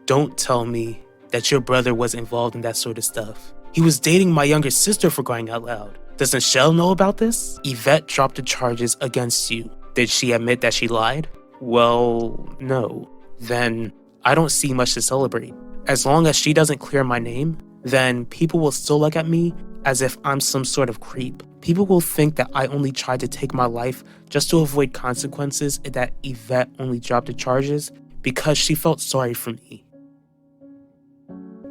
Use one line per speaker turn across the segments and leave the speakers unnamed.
Don't tell me that your brother was involved in that sort of stuff. He was dating my younger sister, for crying out loud. Does Michelle know about this? Yvette dropped the charges against you. Did she admit that she lied? Well, no. Then I don't see much to celebrate. As long as she doesn't clear my name, then people will still look at me as if I'm some sort of creep. People will think that I only tried to take my life just to avoid consequences and that Yvette only dropped the charges because she felt sorry for me.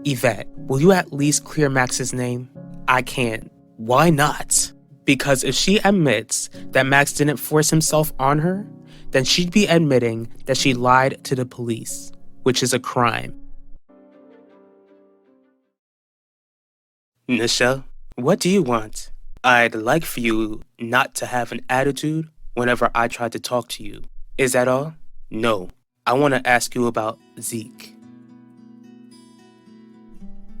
Yvette, will you at least clear Max's name? I can't. Why not? Because if she admits that Max didn't force himself on her, then she'd be admitting that she lied to the police, which is a crime. Nisha, what do you want? I'd like for you not to have an attitude whenever I try to talk to you. Is that all? No. I want to ask you about Zeke.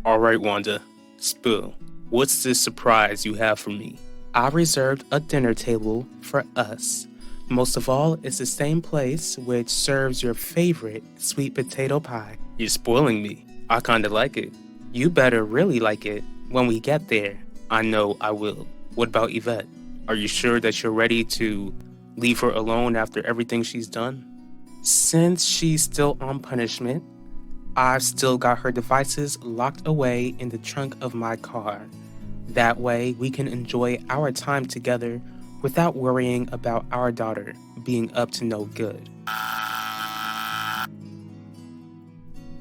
Alright, Wanda. Spill. What's this surprise you have for me? I reserved a dinner table for us. Most of all, it's the same place which serves your favorite sweet potato pie. You're spoiling me. I kinda like it. You better really like it when we get there. I know I will. What about Yvette? Are you sure that you're ready to leave her alone after everything she's done? Since she's still on punishment, I've still got her devices locked away in the trunk of my car. That way, we can enjoy our time together without worrying about our daughter being up to no good.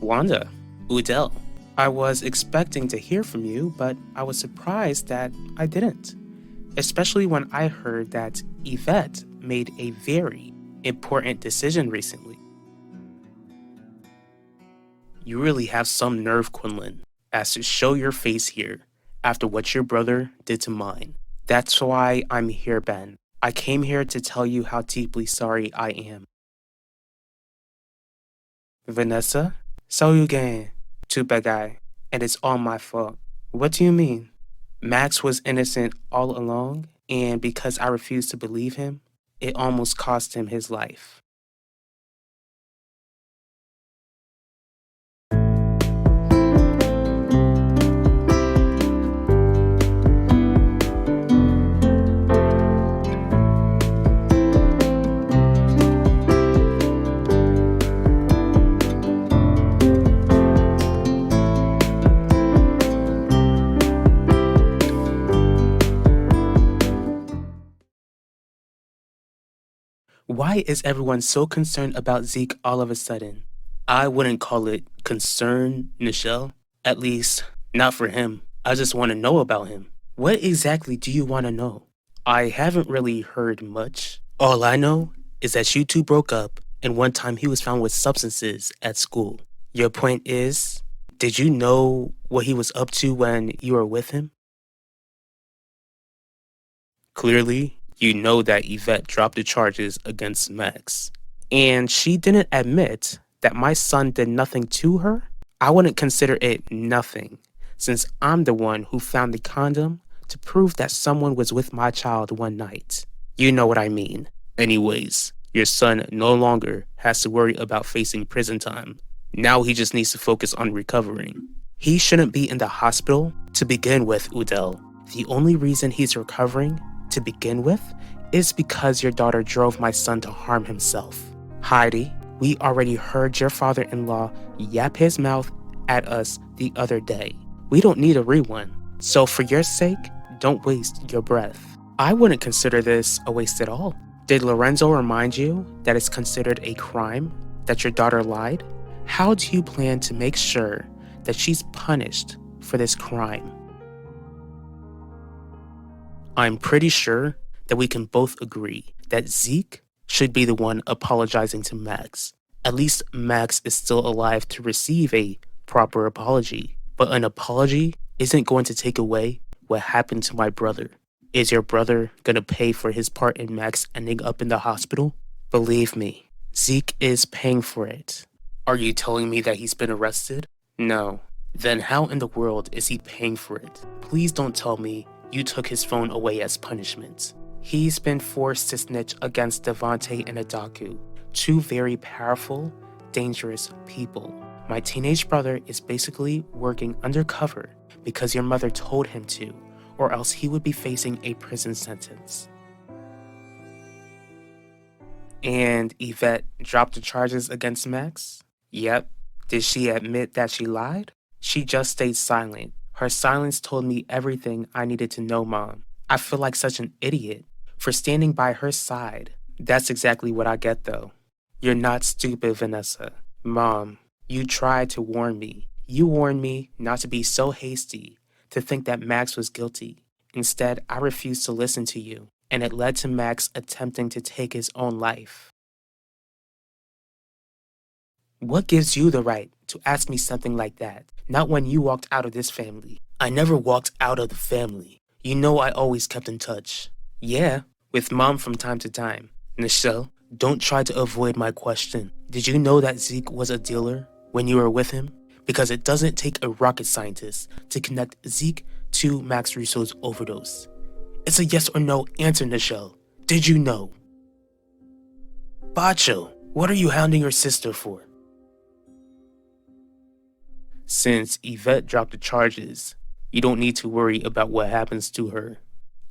Wanda, Udell, I was expecting to hear from you, but I was surprised that I didn't. Especially when I heard that Yvette made a very important decision recently. You really have some nerve, Quinlan, as to show your face here after what your brother did to mine. That's why I'm here, Ben. I came here to tell you how deeply sorry I am. Vanessa, Saoyugen, Tupagai, and it's all my fault. What do you mean? Max was innocent all along, and because I refused to believe him, it almost cost him his life. Why is everyone so concerned about Zeke all of a sudden? I wouldn't call it concern, Nichelle. At least, not for him. I just want to know about him. What exactly do you want to know? I haven't really heard much. All I know is that you two broke up, and one time he was found with substances at school. Your point is, did you know what he was up to when you were with him? Clearly, you know that Yvette dropped the charges against Max. And she didn't admit that my son did nothing to her? I wouldn't consider it nothing, since I'm the one who found the condom to prove that someone was with my child one night. You know what I mean. Anyways, your son no longer has to worry about facing prison time. Now he just needs to focus on recovering. He shouldn't be in the hospital to begin with, Udell. The only reason he's recovering to begin with is because your daughter drove my son to harm himself. Heidi, we already heard your father-in-law yap his mouth at us the other day. We don't need a rewind. So for your sake, don't waste your breath. I wouldn't consider this a waste at all. Did Lorenzo remind you that it's considered a crime that your daughter lied? How do you plan to make sure that she's punished for this crime? I'm pretty sure that we can both agree that Zeke should be the one apologizing to Max. At least Max is still alive to receive a proper apology. But an apology isn't going to take away what happened to my brother. Is your brother gonna pay for his part in Max ending up in the hospital? Believe me, Zeke is paying for it. Are you telling me that he's been arrested? No. Then how in the world is he paying for it? Please don't tell me you took his phone away as punishment. He's been forced to snitch against Devante and Adaku, two very powerful, dangerous people. My teenage brother is basically working undercover because your mother told him to, or else he would be facing a prison sentence. And Yvette dropped the charges against Max? Yep. Did she admit that she lied? She just stayed silent. Her silence told me everything I needed to know, Mom. I feel like such an idiot for standing by her side. That's exactly what I get, though. You're not stupid, Vanessa. Mom, you tried to warn me. You warned me not to be so hasty, to think that Max was guilty. Instead, I refused to listen to you, and it led to Max attempting to take his own life. What gives you the right to ask me something like that? Not when you walked out of this family. I never walked out of the family. You know I always kept in touch. Yeah, with Mom from time to time. Nichelle, don't try to avoid my question. Did you know that Zeke was a dealer when you were with him? Because it doesn't take a rocket scientist to connect Zeke to Max Russo's overdose. It's a yes or no answer, Nichelle. Did you know? Bacho, what are you hounding your sister for? Since Yvette dropped the charges, you don't need to worry about what happens to her.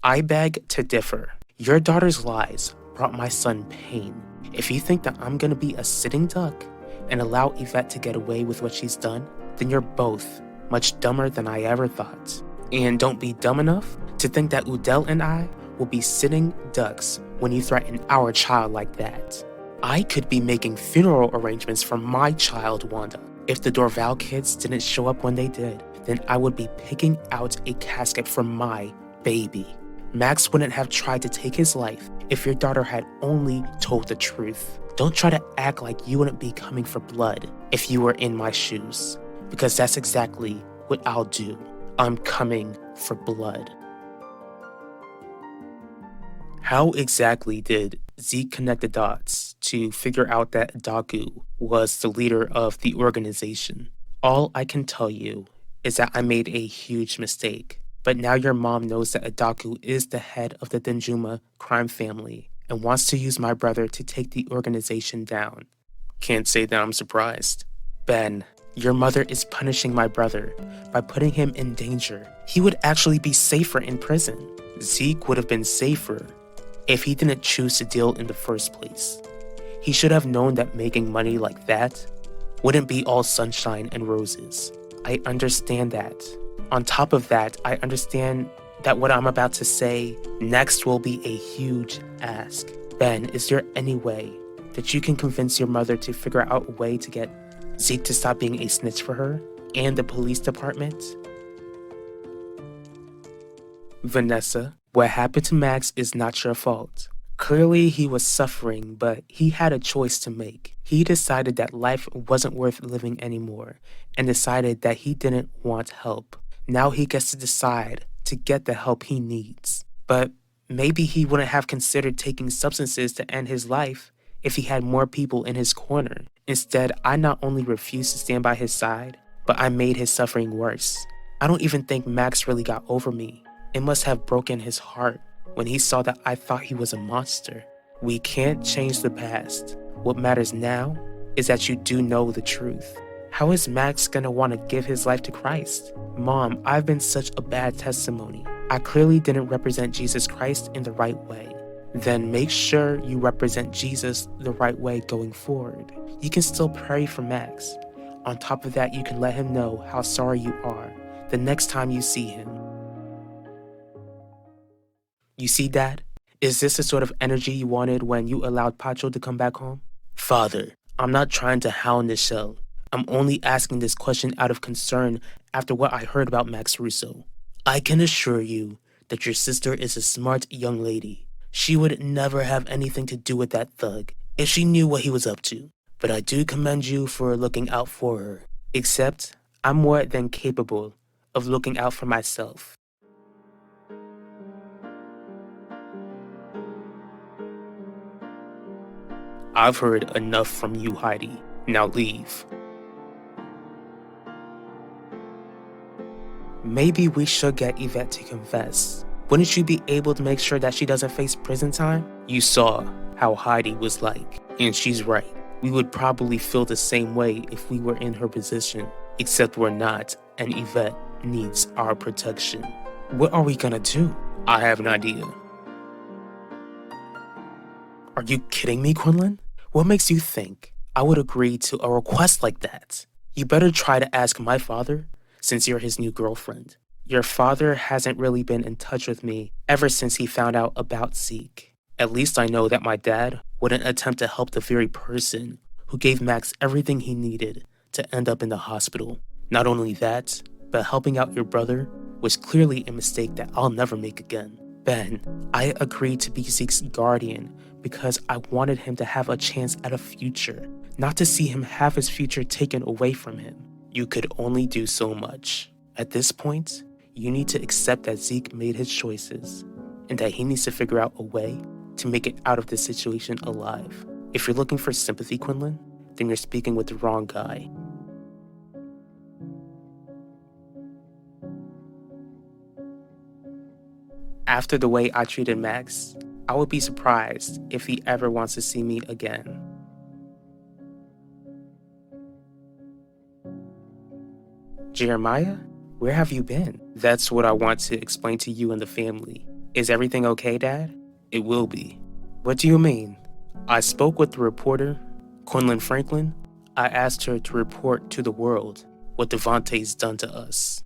I beg to differ. Your daughter's lies brought my son pain. If you think that I'm gonna be a sitting duck and allow Yvette to get away with what she's done, then you're both much dumber than I ever thought. And don't be dumb enough to think that Udell and I will be sitting ducks when you threaten our child like that. I could be making funeral arrangements for my child, Wanda. If the Dorval kids didn't show up when they did, then I would be picking out a casket for my baby. Max wouldn't have tried to take his life if your daughter had only told the truth. Don't try to act like you wouldn't be coming for blood if you were in my shoes, because that's exactly what I'll do. I'm coming for blood. How exactly did Zeke connect the dots to figure out that Dagu was the leader of the organization? All I can tell you is that I made a huge mistake. But now your mom knows that Adaku is the head of the Denjuma crime family and wants to use my brother to take the organization down. Can't say that I'm surprised. Ben, your mother is punishing my brother by putting him in danger. He would actually be safer in prison. Zeke would have been safer if he didn't choose to deal in the first place. He should have known that making money like that wouldn't be all sunshine and roses. I understand that. On top of that, I understand that what I'm about to say next will be a huge ask. Ben, is there any way that you can convince your mother to figure out a way to get Zeke to stop being a snitch for her and the police department? Vanessa, what happened to Max is not your fault. Clearly, he was suffering, but he had a choice to make. He decided that life wasn't worth living anymore and decided that he didn't want help. Now he gets to decide to get the help he needs. But maybe he wouldn't have considered taking substances to end his life if he had more people in his corner. Instead, I not only refused to stand by his side, but I made his suffering worse. I don't even think Max really got over me. It must have broken his heart when he saw that I thought he was a monster. We can't change the past. What matters now is that you do know the truth. How is Max gonna want to give his life to Christ? Mom, I've been such a bad testimony. I clearly didn't represent Jesus Christ in the right way. Then make sure you represent Jesus the right way going forward. You can still pray for Max. On top of that, you can let him know how sorry you are the next time you see him. You see, Dad? Is this the sort of energy you wanted when you allowed Pacho to come back home? Father, I'm not trying to hound Nichelle. I'm only asking this question out of concern after what I heard about Max Russo. I can assure you that your sister is a smart young lady. She would never have anything to do with that thug if she knew what he was up to. But I do commend you for looking out for her. Except, I'm more than capable of looking out for myself. I've heard enough from you, Heidi. Now leave. Maybe we should get Yvette to confess. Wouldn't you be able to make sure that she doesn't face prison time? You saw how Heidi was like, and she's right. We would probably feel the same way if we were in her position, except we're not, and Yvette needs our protection. What are we gonna do? I have an idea. Are you kidding me, Quinlan? What makes you think I would agree to a request like that? You better try to ask my father, since you're his new girlfriend. Your father hasn't really been in touch with me ever since he found out about Zeke. At least I know that my dad wouldn't attempt to help the very person who gave Max everything he needed to end up in the hospital. Not only that, but helping out your brother was clearly a mistake that I'll never make again. Ben, I agreed to be Zeke's guardian because I wanted him to have a chance at a future, not to see him have his future taken away from him. You could only do so much. At this point, you need to accept that Zeke made his choices and that he needs to figure out a way to make it out of this situation alive. If you're looking for sympathy, Quinlan, then you're speaking with the wrong guy. After the way I treated Max, I would be surprised if he ever wants to see me again. Jeremiah, where have you been? That's what I want to explain to you and the family. Is everything okay, Dad? It will be. What do you mean? I spoke with the reporter, Quinlan Franklin. I asked her to report to the world what Devontae's done to us.